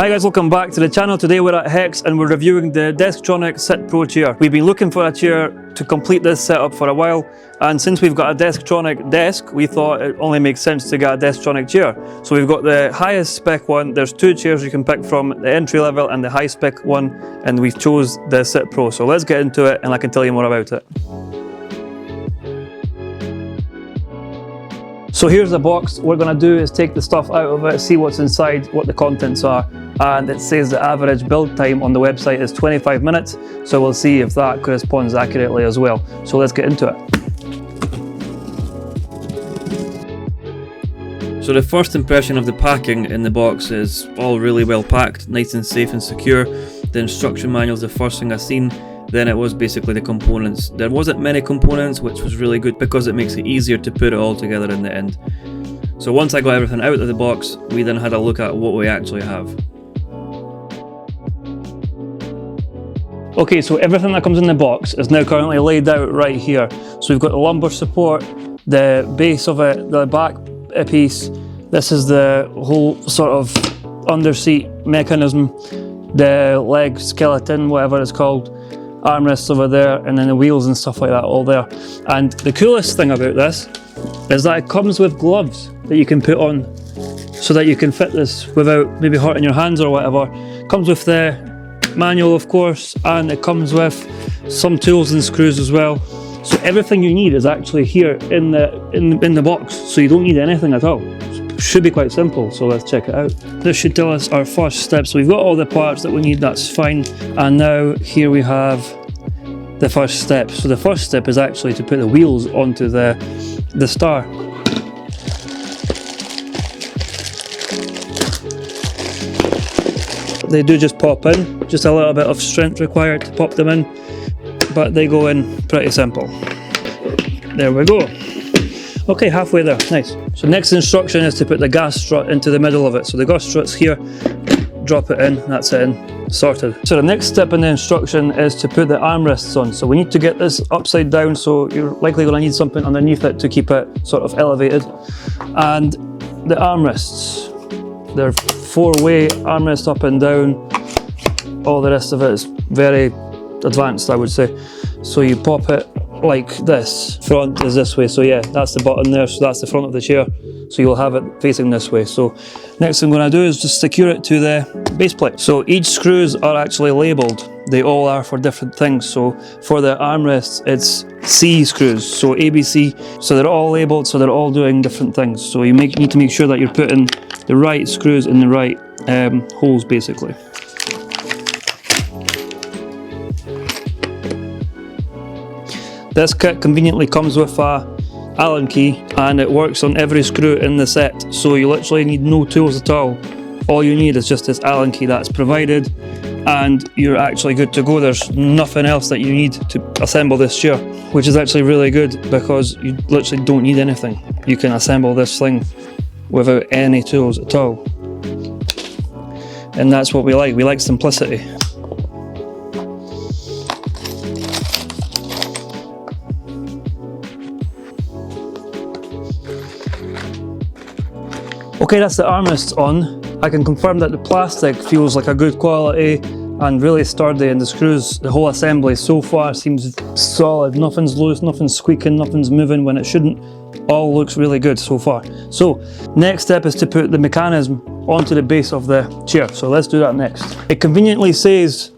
Hi guys, welcome back to the channel. Today we're at Hex and we're reviewing the Desktronic SitPro chair. We've been looking for a chair to complete this setup for a while, and since we've got a Desktronic desk, we thought it only makes sense to get a Desktronic chair. So we've got the highest spec one. There's two chairs you can pick from, the entry level and the high spec one, and we've chose the SitPro. So let's get into it and I can tell you more about it. So here's the box. What we're going to do is take the stuff out of it, see what's inside, what the contents are, and it says the average build time on the website is 25 minutes, so we'll see if that corresponds accurately as well. So let's get into it. So the first impression of the packing in the box is all really well packed, nice and safe and secure. The instruction manual is the first thing I seen. Then it was basically the components. There wasn't many components, which was really good because it makes it easier to put it all together in the end. So once I got everything out of the box, we then had a look at what we actually have. Okay, so everything that comes in the box is now currently laid out right here. So we've got the lumbar support, the base of it, the back piece. This is the whole sort of underseat mechanism, the leg skeleton, whatever it's called. Armrests over there, and then the wheels and stuff like that all there. And the coolest thing about this is that it comes with gloves that you can put on so that you can fit this without maybe hurting your hands or whatever. Comes with the manual, of course, and it comes with some tools and screws as well. So everything you need is actually here in the box, so you don't need anything at all. Should be quite simple, so let's check it out. This should tell us our first step. So we've got all the parts that we need, that's fine. And now here we have the first step. So the first step is actually to put the wheels onto the star. They do just pop in, just a little bit of strength required to pop them in, but they go in pretty simple. There we go. Okay, halfway there, nice. So next instruction is to put the gas strut into the middle of it. So the gas strut's here, drop it in, that's it in, sorted. So the next step in the instruction is to put the armrests on. So we need to get this upside down, so you're likely going to need something underneath it to keep it sort of elevated. And the armrests, they're four-way armrest up and down. All the rest of it is very advanced, I would say. So you pop it like this. Front is this way, so yeah, that's the button there, so that's the front of the chair, so you'll have it facing this way. So next thing I'm going to do is just secure it to the base plate. So each screws are actually labelled, they all are for different things. So for the armrests it's C screws, so ABC, so they're all labelled, so they're all doing different things. So you need to make sure that you're putting the right screws in the right holes basically. This kit conveniently comes with a Allen key, and it works on every screw in the set, so you literally need no tools at all. All you need is just this Allen key that's provided, and you're actually good to go. There's nothing else that you need to assemble this chair, which is actually really good because you literally don't need anything. You can assemble this thing without any tools at all, and that's what we like simplicity. Okay, that's the armrests on. I can confirm that the plastic feels like a good quality and really sturdy, and the screws, the whole assembly so far seems solid. Nothing's loose, nothing's squeaking, nothing's moving when it shouldn't. All looks really good so far. So next step is to put the mechanism onto the base of the chair. So let's do that next. It conveniently says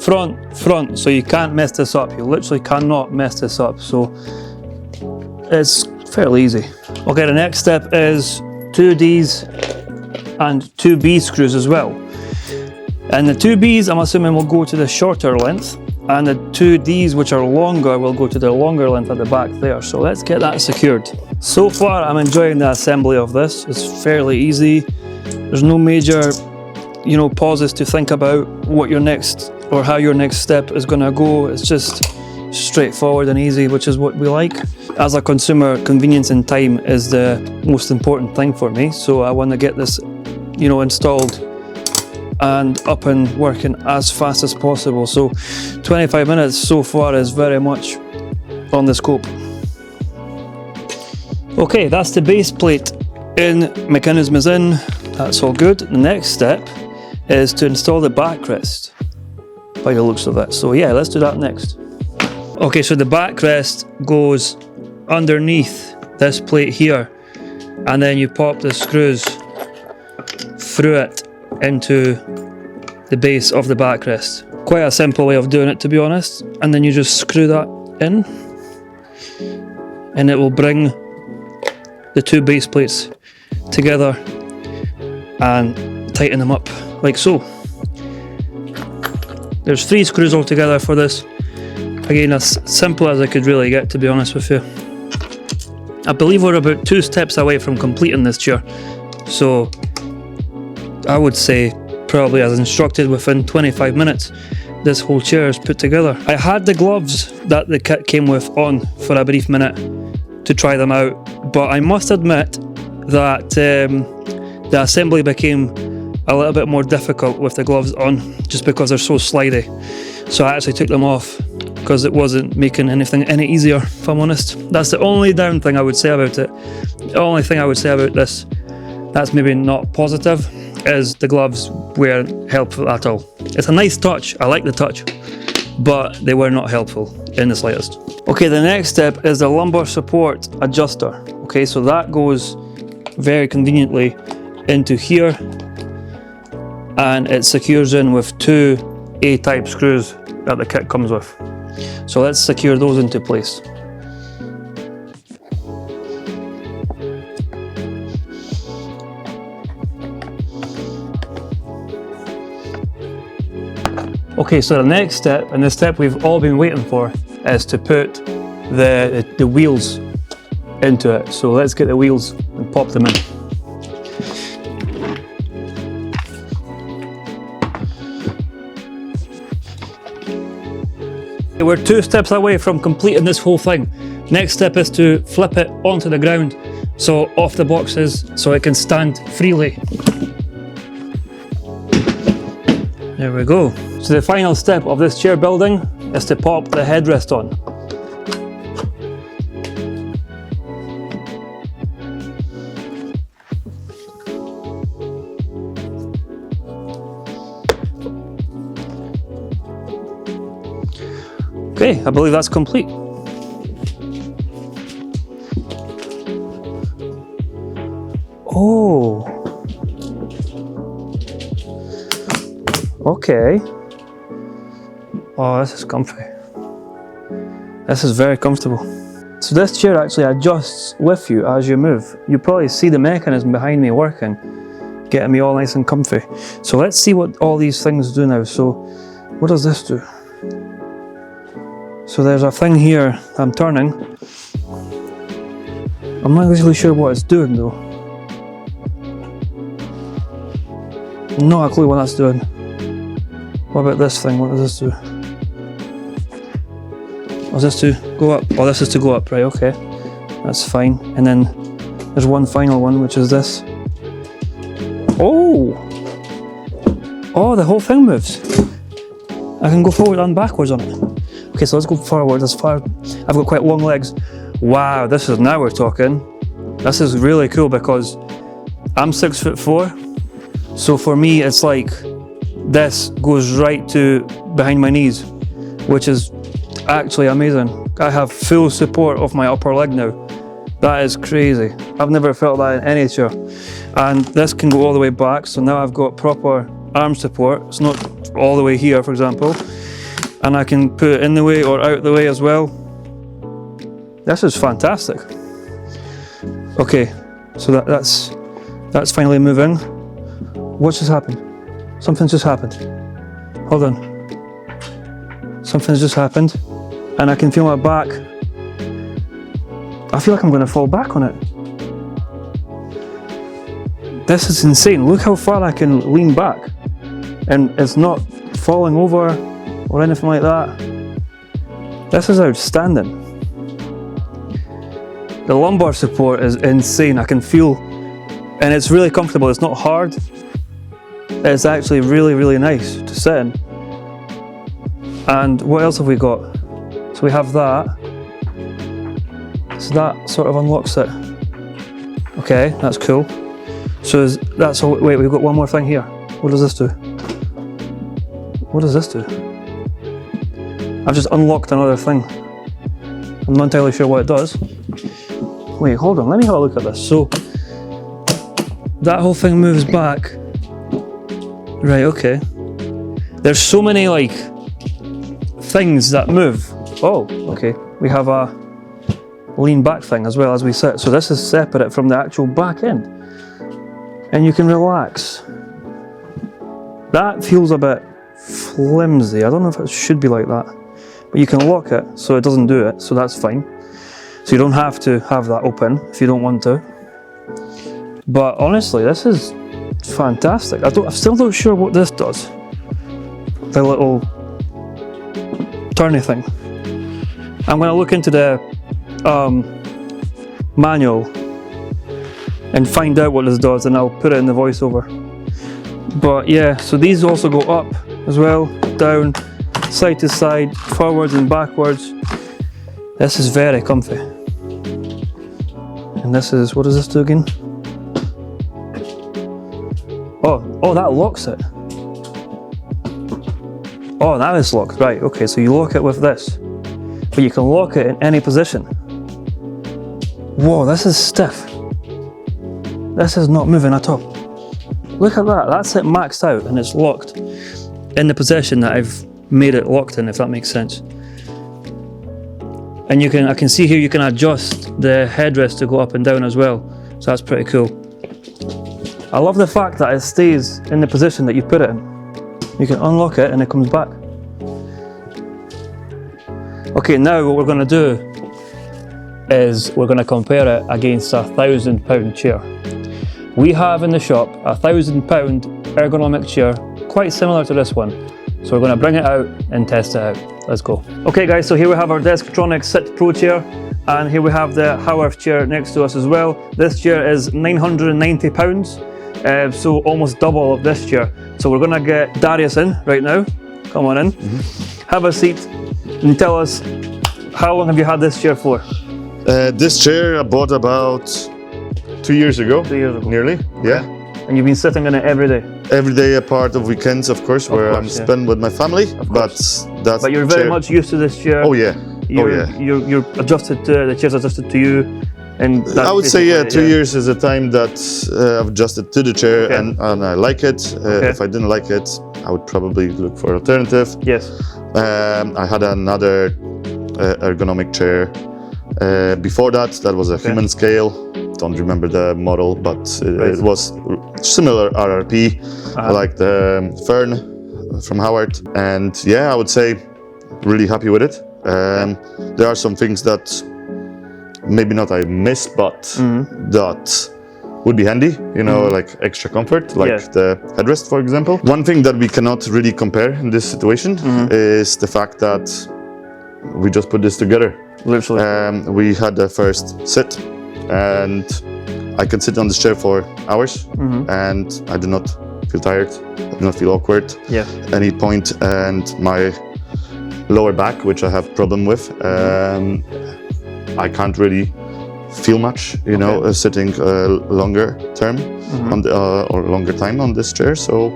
front, so you can't mess this up. You literally cannot mess this up. So it's fairly easy. Okay, the next step is 2 Ds and 2 B screws as well. And the 2 Bs I'm assuming will go to the shorter length, and the 2 Ds which are longer will go to the longer length at the back there. So let's get that secured. So far I'm enjoying the assembly of this. It's fairly easy. There's no major, pauses to think about what your next or how your next step is going to go. It's just straightforward and easy, which is what we like. As a consumer, convenience and time is the most important thing for me, so I want to get this installed and up and working as fast as possible. So 25 minutes so far is very much on the scope. Okay, that's the base plate in, mechanism is in, that's all good. The next step is to install the backrest by the looks of it. So yeah, let's do that next. Okay, so the backrest goes underneath this plate here, and then you pop the screws through it into the base of the backrest. Quite a simple way of doing it, to be honest. And then you just screw that in, and it will bring the two base plates together and tighten them up like so. There's 3 screws altogether for this. Again, as simple as I could really get, to be honest with you. I believe we're about 2 steps away from completing this chair, so I would say probably as instructed within 25 minutes this whole chair is put together. I had the gloves that the kit came with on for a brief minute to try them out, but I must admit that the assembly became a little bit more difficult with the gloves on, just because they're so slidey. So I actually took them off because it wasn't making anything any easier, if I'm honest. That's the only down thing I would say about it. The only thing I would say about this that's maybe not positive is the gloves weren't helpful at all. It's a nice touch, I like the touch, but they were not helpful in the slightest. Okay, the next step is the lumbar support adjuster. Okay, so that goes very conveniently into here, and it secures in with 2 A-type screws that the kit comes with. So let's secure those into place. Okay, so the next step, and the step we've all been waiting for, is to put the wheels into it. So let's get the wheels and pop them in. We're 2 steps away from completing this whole thing. Next step is to flip it onto the ground, so off the boxes, so it can stand freely. There we go. So the final step of this chair building is to pop the headrest on. Okay, I believe that's complete. Oh. Okay. Oh, this is comfy. This is very comfortable. So this chair actually adjusts with you as you move. You probably see the mechanism behind me working, getting me all nice and comfy. So let's see what all these things do now. So what does this do? So there's a thing here I'm turning. I'm not really sure what it's doing though. Not a clue what that's doing. What about this thing? What does this do? Was this to go up? Oh, this is to go up, right, okay. That's fine. And then there's one final one, which is this. Oh! Oh, the whole thing moves. I can go forward and backwards on it. Okay, so let's go forward as far. I've got quite long legs. Wow, now we're talking. This is really cool because I'm 6'4", so for me it's like this goes right to behind my knees, which is actually amazing. I have full support of my upper leg now. That is crazy. I've never felt that in any chair. And this can go all the way back, so now I've got proper arm support. It's not all the way here, for example. And I can put it in the way or out the way as well. This is fantastic. Okay, so that's finally moving. What's just happened? Something's just happened. Hold on. Something's just happened, and I can feel my back. I feel like I'm going to fall back on it. This is insane. Look how far I can lean back, and it's not falling over or anything like that. This is outstanding. The lumbar support is insane. I can feel, and it's really comfortable. It's not hard. It's actually really, really nice to sit in. And what else have we got? So we have that. So that sort of unlocks it. Okay, that's cool. So that's all. Wait, we've got one more thing here. What does this do? What does this do? I've just unlocked another thing. I'm not entirely sure what it does. Wait, hold on, let me have a look at this. So, that whole thing moves back. Right, okay. There's so many like things that move. Oh, okay. We have a lean back thing as well as we sit. So this is separate from the actual back end. And you can relax. That feels a bit flimsy. I don't know if it should be like that. But you can lock it so it doesn't do it, so that's fine. So you don't have to have that open if you don't want to. But honestly, this is fantastic. I'm still not sure what this does. The little turny thing. I'm going to look into the manual and find out what this does, and I'll put it in the voiceover. But yeah, so these also go up as well, down, side to side, forwards and backwards. This is very comfy. And this is, what does this do again? Oh, that locks it. Oh, now it's locked, right, okay, so you lock it with this. But you can lock it in any position. Whoa, this is stiff. This is not moving at all. Look at that, that's it maxed out and it's locked in the position that I've made it locked in, if that makes sense. And I can see here you can adjust the headrest to go up and down as well. So that's pretty cool. I love the fact that it stays in the position that you put it in. You can unlock it and it comes back. Okay, now what we're going to do is we're going to compare it against a £1,000 chair. We have in the shop a £1,000 ergonomic chair, quite similar to this one. So we're going to bring it out and test it out. Let's go. Okay guys, so here we have our Desktronic SitPro chair, and here we have the Howarth chair next to us as well. This chair is £990, so almost double of this chair. So we're going to get Darius in right now. Come on in. Have a seat and tell us, how long have you had this chair for? This chair I bought about 2 years ago. 2 years ago. Nearly, yeah. And you've been sitting in it every day? Every day, apart of weekends, of course, where I'm spent with my family. But you're very much used to this chair. Oh yeah. You're adjusted to the chair's adjusted to you, and I would say 2 years is a time that I've adjusted to the chair, and I like it. If I didn't like it, I would probably look for an alternative. Yes. I had another ergonomic chair before that. That was a human scale. Don't remember the model, but it was similar RRP, like the Fern from Howarth. And yeah, I would say really happy with it. There are some things that maybe not I miss, but that would be handy, you know, like extra comfort, like the headrest, for example. One thing that we cannot really compare in this situation is the fact that we just put this together. Literally. We had the first sit, and I can sit on this chair for hours, and I do not feel tired, I do not feel awkward at any point, and my lower back, which I have problem with, I can't really feel much, you know, sitting longer term on the, or longer time on this chair. So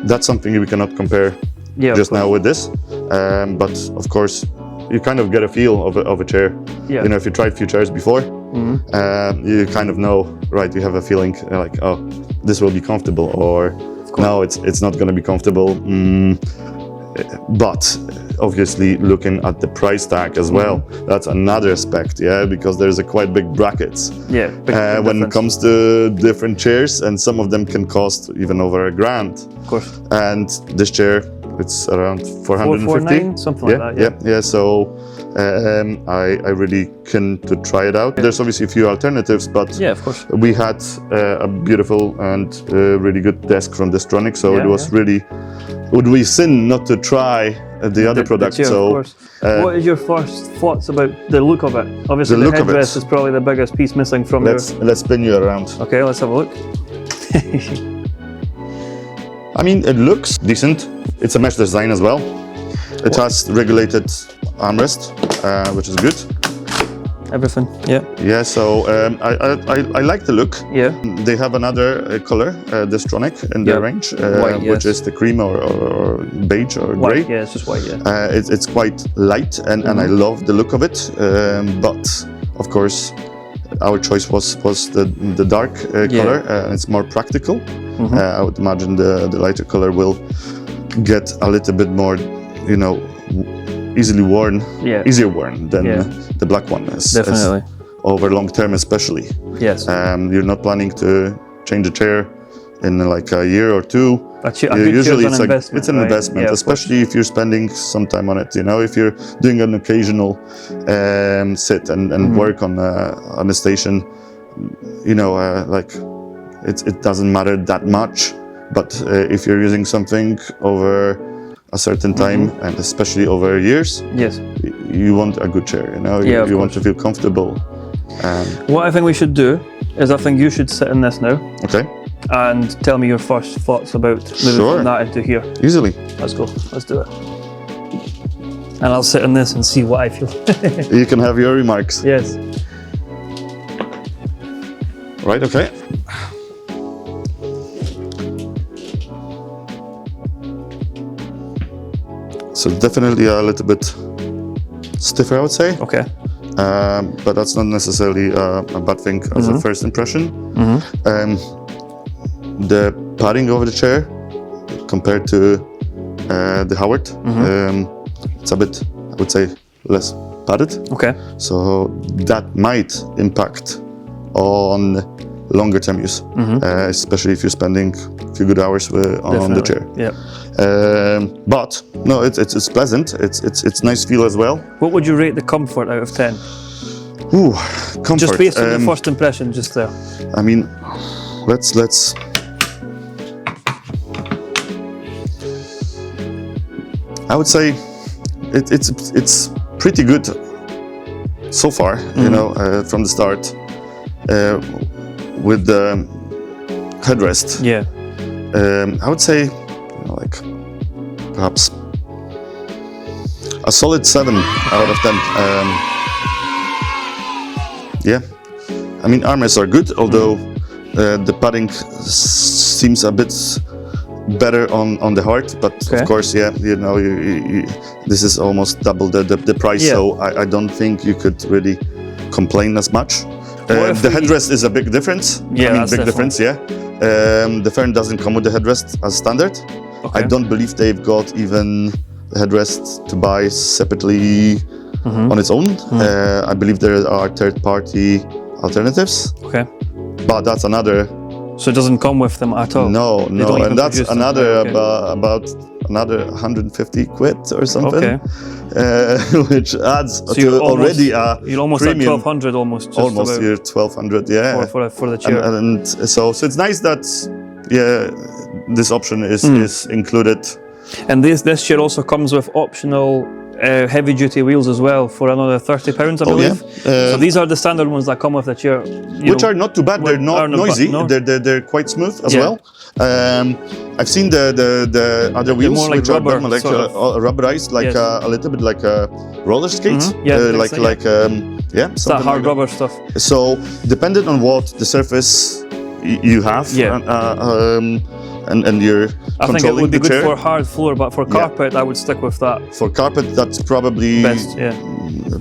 that's something we cannot compare just now with this. But of course, you kind of get a feel of a chair. You know, if you tried a few chairs before, you kind of know, right? You have a feeling like, oh, this will be comfortable, or no, it's not going to be comfortable. But obviously, looking at the price tag as well, that's another aspect, because there's a quite big brackets. When it comes to different chairs, and some of them can cost even over $1,000. Of course. And this chair, it's around 450, something like that. So I really keen to try it out. There's obviously a few alternatives, but of course, we had a beautiful and really good desk from Desktronic, so it was really, would be sin not to try the other product. Chair, so of course. What is your first thoughts about the look of it? Obviously the headrest is probably the biggest piece missing from Let's spin you around. Okay, let's have a look. I mean, it looks decent. It's a mesh design as well. It has regulated armrest, which is good. everything. Yeah. Yeah, so I like the look. Yeah. They have another color, Desktronic, in their range, White, which is the cream or beige or White, gray. yeah, it's just white, yeah. It's quite light, and I love the look of it. But of course, our choice was the dark color. It's more practical. I would imagine the lighter color will get a little bit more, you know, easier worn than the black one. Definitely. Over long term, especially. Yes. You're not planning to change a chair in like a year or two. Usually it's an investment, especially if you're spending some time on it. You know, if you're doing an occasional sit and work on a station, you know, like it doesn't matter that much. But if you're using something over a certain time, and especially over years, you want a good chair. You know, you want to feel comfortable. What I think we should do is I think you should sit in this now. Okay. And tell me your first thoughts about moving from that into here. Easily. Let's go. Let's do it. And I'll sit in this and see what I feel. You can have your remarks. Yes. Right, okay. So definitely a little bit stiffer, I would say. Okay. But that's not necessarily a bad thing as a first impression. The padding over the chair compared to the Howard, it's a bit, I would say, less padded. Okay. So that might impact on longer term use, especially if you're spending a few good hours on the chair. Yeah. But no, it's pleasant. It's nice feel as well. What would you rate the comfort out of 10? Ooh, comfort. Just based on the first impression, just there. I mean, let's. I would say it's pretty good so far. You know, from the start with the headrest. Yeah. I would say, you know, like perhaps a solid 7 out of 10. Yeah, I mean armrests are good, although the padding seems a bit better on the heart. But of course, yeah, you know, this is almost double the price, so I don't think you could really complain as much. The headrest is a big difference. Yeah, I mean, big difference. Yeah, the Fern doesn't come with the headrest as standard. I don't believe they've got even the headrest to buy separately on its own. I believe there are third-party alternatives. Okay. But that's another. So it doesn't come with them at all? No, and that's another about another 150 quid or something, which adds to already a you're almost premium. At 1,200 almost. Almost, you're 1,200, yeah. For the chair. And so it's nice that this option is included. And this chair also comes with optional heavy-duty wheels as well for another £30, I believe. So these are the standard ones that come with the chair, which are not too bad. They're not noisy. They're quite smooth as well. I've seen the other wheels, more like which rubber, are like rubberized, like a little bit like a roller skate, it's that hard rubber stuff. So depending on what the surface you have, and you're I think it would be good chair. for hard floor, but for carpet, I would stick with that. For carpet, that's probably best,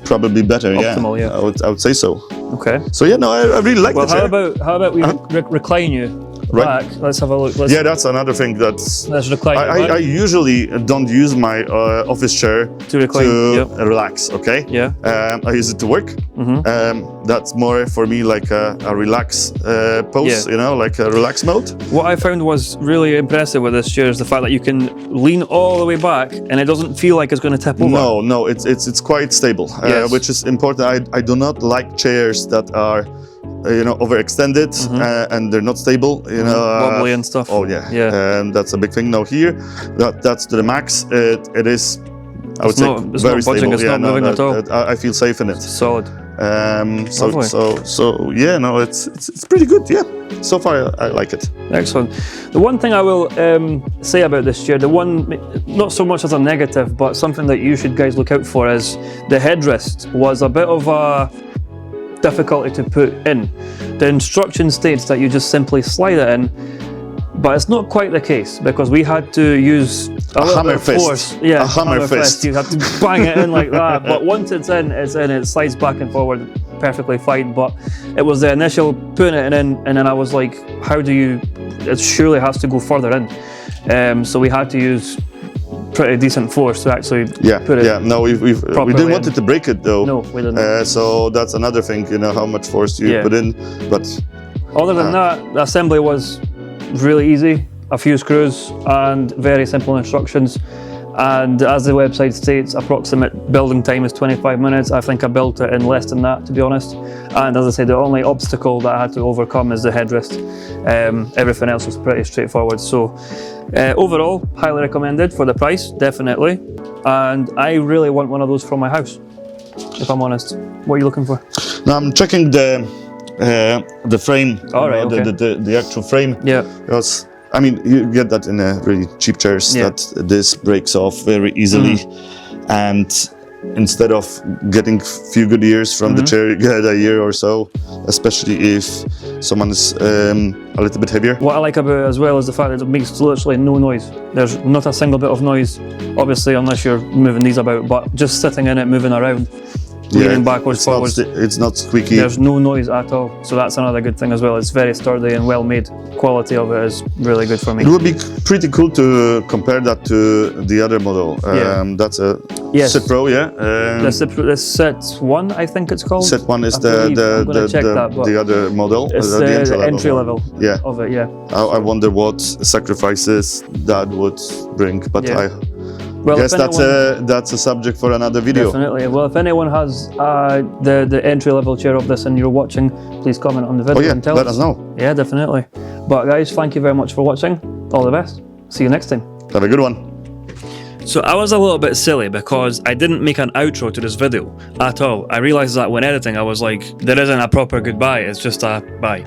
probably better. Optimal, I would say so. Okay. So yeah, no, I really like the chair. How about we recline you back? Let's have a look. That's another thing. Let's recline. I usually don't use my office chair to recline, relax. Okay. Yeah. I use it to work. That's more for me like a relax pose. You know, like a relax mode. What I found was really impressive with this chair is the fact that you can lean all the way back and it doesn't feel like it's going to tip over. No, it's quite stable, which is important. I do not like chairs that are overextended and they're not stable, wobbly and stuff. Oh yeah. That's a big thing. Now here, that's to the max. It is, I would say, very stable. It's not moving at all. I feel safe in it. Solid. So yeah, no, it's pretty good. Yeah, so far I like it. Excellent. The one thing I will say about this chair, not so much as a negative, but something that you should guys look out for is the headrest was a bit of a difficulty to put in. The instruction states that you just simply slide it in, but it's not quite the case, because we had to use a little bit of force. Yeah, a hammer fist. You have to bang it in like that. But once it's in, it slides back and forward perfectly fine. But it was the initial putting it in, and then I was like, how do you? It surely has to go further in. So we had to use pretty decent force to actually put it. Yeah, no, we didn't want it to break it though. No, we didn't. So that's another thing, you know, how much force you put in. But other than that, the assembly was really easy. A few screws and very simple instructions. And as the website states, approximate building time is 25 minutes. I think I built it in less than that, to be honest. And as I say, the only obstacle that I had to overcome is the headrest. Everything else was pretty straightforward. So overall, highly recommended for the price, definitely. And I really want one of those for my house, if I'm honest. What are you looking for? Now I'm checking the frame. All right, okay. The actual frame. Yeah. Because I mean, you get that in a really cheap chairs, that this breaks off very easily, and instead of getting few good years from the chair, you get a year or so, especially if someone is a little bit heavier. What I like about it as well is the fact that it makes literally no noise. There's not a single bit of noise, obviously, unless you're moving these about, but just sitting in it, moving around, leaning backwards, forwards. It's not squeaky. There's no noise at all, so that's another good thing as well. It's very sturdy and well made. Quality of it is really good for me. It would be pretty cool to compare that to the other model. That's a SitPro, the Sit 1, I think it's called. Sit 1 is the other model. It's the entry level of it, I wonder what sacrifices that would bring, but I guess that's a subject for another video. Definitely. Well, if anyone has the entry level chair of this and you're watching, please comment on the video and tell us. Let us know. Yeah, definitely. But guys, thank you very much for watching. All the best. See you next time. Have a good one. So I was a little bit silly because I didn't make an outro to this video at all. I realized that when editing I was like, there isn't a proper goodbye, it's just a bye.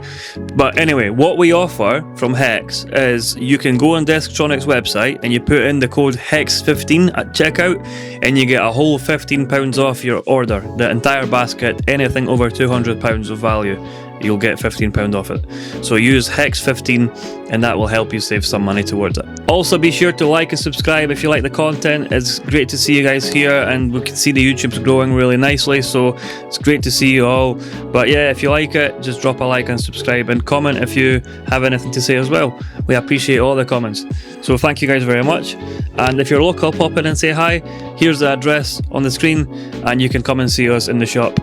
But anyway, what we offer from Hex is you can go on Desktronic's website and you put in the code HEX15 at checkout and you get a whole £15 off your order. The entire basket, anything over £200 of value, you'll get £15 off it. So use HEX15 and that will help you save some money towards it. Also be sure to like and subscribe if you like the content. It's great to see you guys here and we can see the YouTube's growing really nicely, so it's great to see you all. But yeah, if you like it, just drop a like and subscribe and comment if you have anything to say as well. We appreciate all the comments. So thank you guys very much. And if you're local, pop in and say hi. Here's the address on the screen and you can come and see us in the shop.